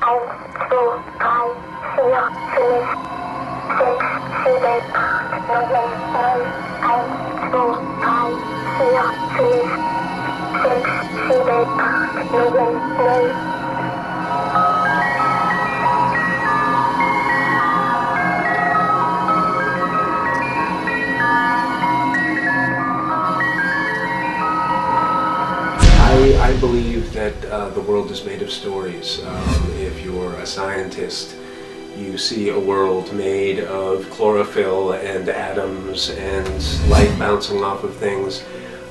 I believe that the world is made of stories. If you're a scientist, you see a world made of chlorophyll and atoms and light bouncing off of things.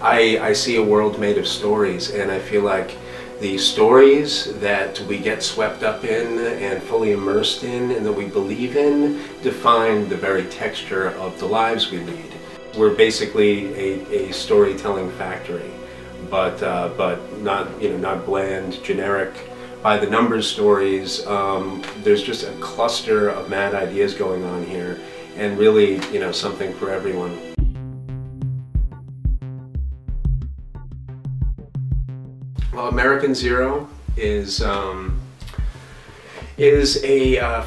I see a world made of stories, and I feel like the stories that we get swept up in and fully immersed in and that we believe in define the very texture of the lives we lead. We're basically a storytelling factory, but not, not bland, generic, by the numbers stories. There's just a cluster of mad ideas going on here, and really, something for everyone. Well, American Zero is a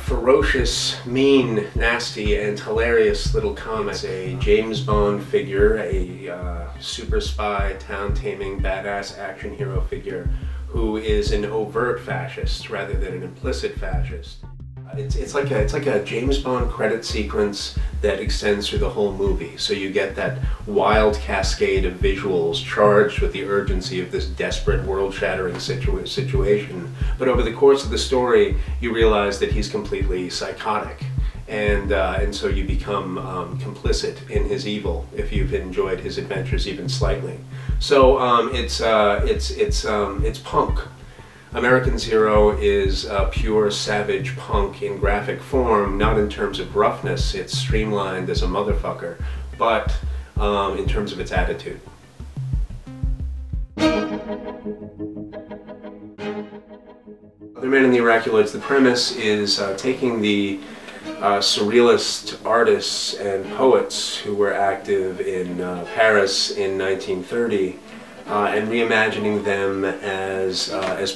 ferocious, mean, nasty, and hilarious little comic. It's a James Bond figure, a super spy, town-taming, badass action hero figure who is an overt fascist rather than an implicit fascist. It's like a James Bond credit sequence that extends through the whole movie. So you get that wild cascade of visuals charged with the urgency of this desperate, world-shattering situation. But over the course of the story, you realize that he's completely psychotic, and so you become complicit in his evil if you've enjoyed his adventures even slightly. So it's punk. American Zero is pure savage punk in graphic form, not in terms of roughness. It's streamlined as a motherfucker, but in terms of its attitude. Other Men in the Oraculoids, the premise is taking the surrealist artists and poets who were active in Paris in 1930 and reimagining them as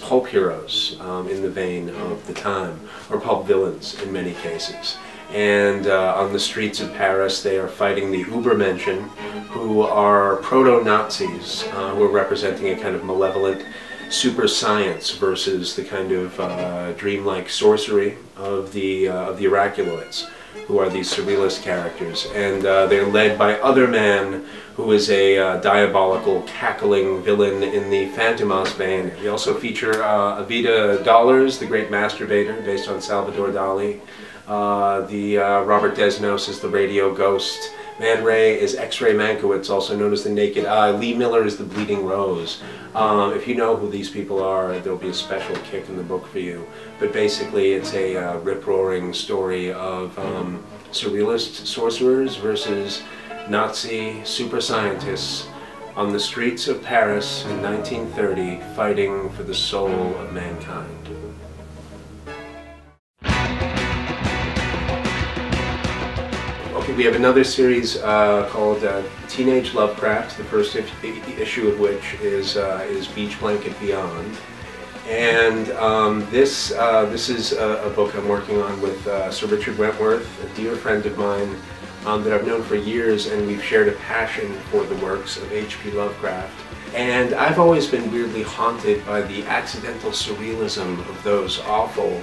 pulp heroes in the vein of the time, or pulp villains in many cases. And on the streets of Paris they are fighting the Übermenschen, who are proto-Nazis, who are representing a kind of malevolent super science versus the kind of dreamlike sorcery of the Oraculoids, who are these surrealist characters. And they're led by Other Man, who is a diabolical, cackling villain in the Fantomas vein. We also feature Evita Dollars, the great masturbator, based on Salvador Dali. Robert Desnos is the radio ghost. Man Ray is X-Ray Mankiewicz, also known as the Naked Eye. Lee Miller is the Bleeding Rose. If you know who these people are, there'll be a special kick in the book for you. But basically it's a rip-roaring story of surrealist sorcerers versus Nazi super scientists on the streets of Paris in 1930, fighting for the soul of mankind. Okay, we have another series called Teenage Lovecraft, the first issue of which is Beach Blanket Beyond. And this is a book I'm working on with Sir Richard Wentworth, a dear friend of mine that I've known for years, and we've shared a passion for the works of H.P. Lovecraft. And I've always been weirdly haunted by the accidental surrealism of those awful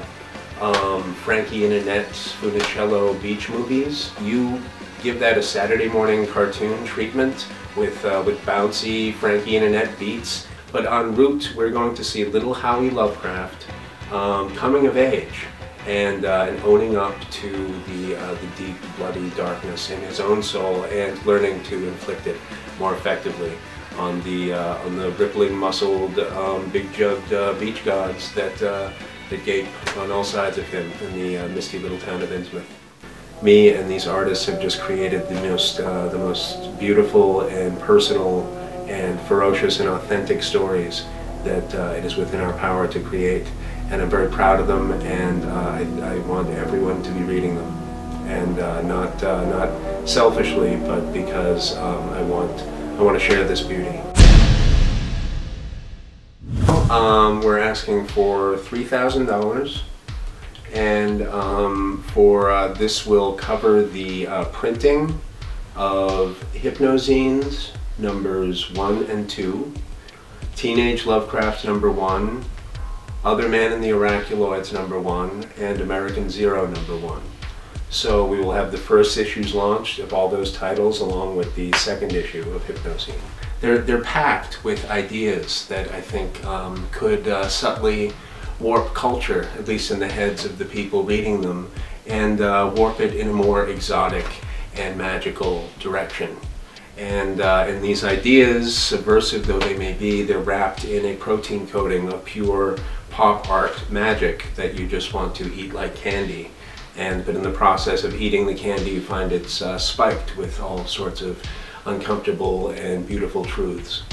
Frankie and Annette Funicello beach movies. You give that a Saturday morning cartoon treatment with bouncy Frankie and Annette beats, but en route we're going to see little Howie Lovecraft coming of age and owning up to the deep, bloody darkness in his own soul and learning to inflict it more effectively on the rippling, muscled, big-jugged beach gods that gape on all sides of him in the misty little town of Innsmouth. Me and these artists have just created the most beautiful and personal and ferocious and authentic stories that it is within our power to create. And I'm very proud of them, and I want everyone to be reading them. And not selfishly, but because I want to share this beauty. We're asking for $3,000 And this will cover the printing of Hypnozines numbers 1 and 2, Teenage Lovecraft number 1, Other Man in the Oraculoids number 1, and American Zero number 1. So we will have the first issues launched of all those titles along with the second issue of Hypnozine. They're packed with ideas that I think could subtly warp culture, at least in the heads of the people reading them, and warp it in a more exotic and magical direction. And these ideas, subversive though they may be, they're wrapped in a protein coating of pure pop art magic that you just want to eat like candy. But in the process of eating the candy, you find it's spiked with all sorts of uncomfortable and beautiful truths.